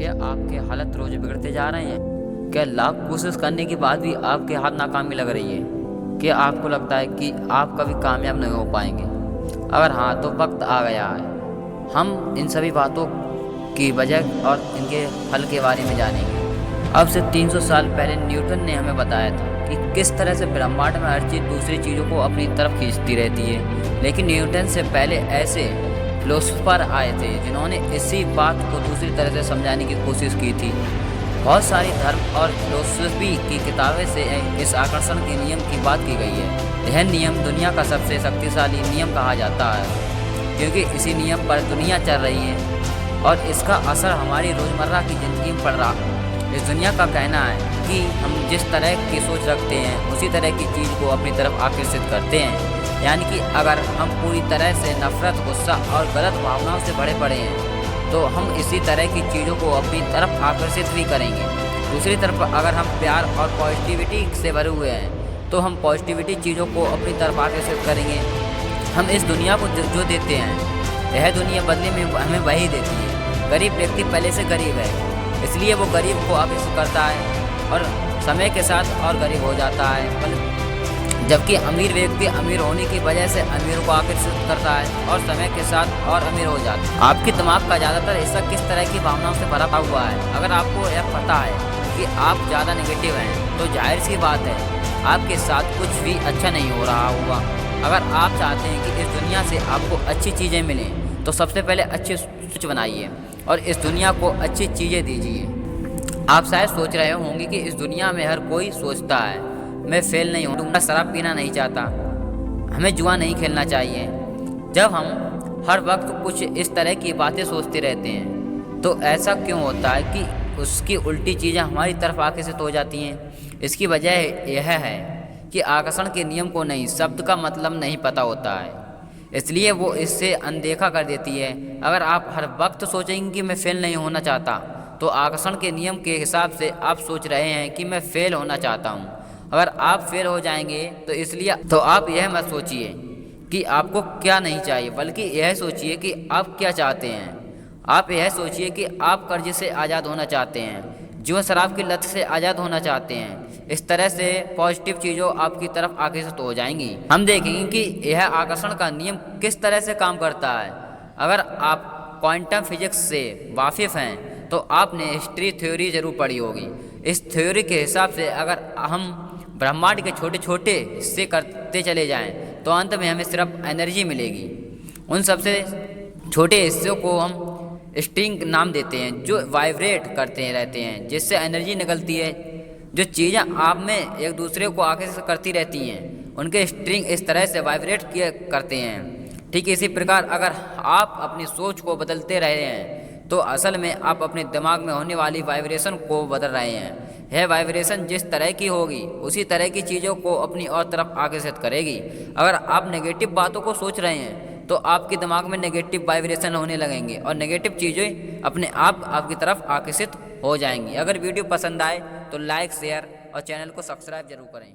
क्या आपके हालत रोज बिगड़ते जा रहे हैं? क्या लाख कोशिश करने के बाद भी आपके हाथ नाकामी लग रही है? क्या आपको लगता है कि आप कभी कामयाब नहीं हो पाएंगे? अगर हाँ, तो वक्त आ गया है हम इन सभी बातों की वजह और इनके हल के बारे में जानेंगे। अब से 300 साल पहले न्यूटन ने हमें बताया था कि किस तरह से ब्रह्मांड में हर चीज़ दूसरी चीज़ों को अपनी तरफ खींचती रहती है। लेकिन न्यूटन से पहले ऐसे फिलोसोफर आए थे जिन्होंने इसी बात को दूसरी तरह से समझाने की कोशिश की थी। बहुत सारी धर्म और फिलोसफी की किताबें से इस आकर्षण के नियम की बात की गई है। यह नियम दुनिया का सबसे शक्तिशाली नियम कहा जाता है क्योंकि इसी नियम पर दुनिया चल रही है और इसका असर हमारी रोज़मर्रा की ज़िंदगी में पड़ रहा है। इस दुनिया का कहना है कि हम जिस तरह की सोच रखते हैं उसी तरह की चीज़ को अपनी तरफ आकर्षित करते हैं। यानी कि अगर हम पूरी तरह से नफरत, गुस्सा और गलत भावनाओं से भरे पड़े हैं तो हम इसी तरह की चीज़ों को अपनी तरफ आकर्षित भी करेंगे। दूसरी तरफ अगर हम प्यार और पॉजिटिविटी से भरे हुए हैं तो हम पॉजिटिविटी चीज़ों को अपनी तरफ आकर्षित करेंगे। हम इस दुनिया को जो देते हैं यह दुनिया बदले में हमें वही देती है। गरीब व्यक्ति पहले से गरीब है इसलिए वो गरीब को आकर्षित करता है और समय के साथ और गरीब हो जाता है, जबकि अमीर व्यक्ति अमीर होने की वजह से अमीरों को आकर्षित करता है और समय के साथ और अमीर हो जाता है। आपके दिमाग का ज़्यादातर हिस्सा किस तरह की भावनाओं से भरा हुआ है? अगर आपको यह पता है कि आप ज़्यादा नेगेटिव हैं तो जाहिर सी बात है आपके साथ कुछ भी अच्छा नहीं हो रहा होगा। अगर आप चाहते हैं कि इस दुनिया से आपको अच्छी चीज़ें मिलें तो सबसे पहले अच्छी सोच बनाइए और इस दुनिया को अच्छी चीज़ें दीजिए। आप शायद सोच रहे होंगे कि इस दुनिया में हर कोई सोचता है मैं फेल नहीं हूँ, मैं शराब पीना नहीं चाहता, हमें जुआ नहीं खेलना चाहिए। जब हम हर वक्त कुछ इस तरह की बातें सोचते रहते हैं तो ऐसा क्यों होता है कि उसकी उल्टी चीज़ें हमारी तरफ आकर्षित हो जाती हैं? इसकी वजह यह है कि आकर्षण के नियम को नहीं, शब्द का मतलब नहीं पता होता है, इसलिए वो इससे अनदेखा कर देती है। अगर आप हर वक्त सोचेंगे कि मैं फेल नहीं होना चाहता तो आकर्षण के नियम के हिसाब से आप सोच रहे हैं कि मैं फेल होना चाहता हूँ। अगर आप फेल हो जाएंगे तो इसलिए तो आप यह मत सोचिए कि आपको क्या नहीं चाहिए, बल्कि यह सोचिए कि आप क्या चाहते हैं। आप यह सोचिए कि आप कर्ज से आज़ाद होना चाहते हैं, जो शराब की लत से आज़ाद होना चाहते हैं। इस तरह से पॉजिटिव चीज़ों आपकी तरफ आकर्षित हो जाएंगी। हम देखेंगे कि यह आकर्षण का नियम किस तरह से काम करता है। अगर आप क्वांटम फिजिक्स से वाकिफ़ हैं तो आपने हिस्ट्री थ्योरी जरूर पढ़ी होगी। इस थ्योरी के हिसाब से अगर हम ब्रह्मांड के छोटे छोटे हिस्से करते चले जाएं तो अंत में हमें सिर्फ एनर्जी मिलेगी। उन सबसे छोटे हिस्सों को हम स्ट्रिंग नाम देते हैं जो वाइब्रेट करते रहते हैं, जिससे एनर्जी निकलती है। जो चीज़ें आप में एक दूसरे को आकर्षित करती रहती हैं उनके स्ट्रिंग इस तरह से वाइब्रेट किया करते हैं। ठीक इसी प्रकार अगर आप अपनी सोच को बदलते रहे हैं तो असल में आप अपने दिमाग में होने वाली वाइब्रेशन को बदल रहे हैं। यह वाइब्रेशन जिस तरह की होगी उसी तरह की चीज़ों को अपनी और तरफ आकर्षित करेगी। अगर आप नेगेटिव बातों को सोच रहे हैं तो आपके दिमाग में नेगेटिव वाइब्रेशन होने लगेंगे और नेगेटिव चीज़ें अपने आप आपकी तरफ आकर्षित हो जाएंगी। अगर वीडियो पसंद आए तो लाइक, शेयर और चैनल को सब्सक्राइब जरूर करें।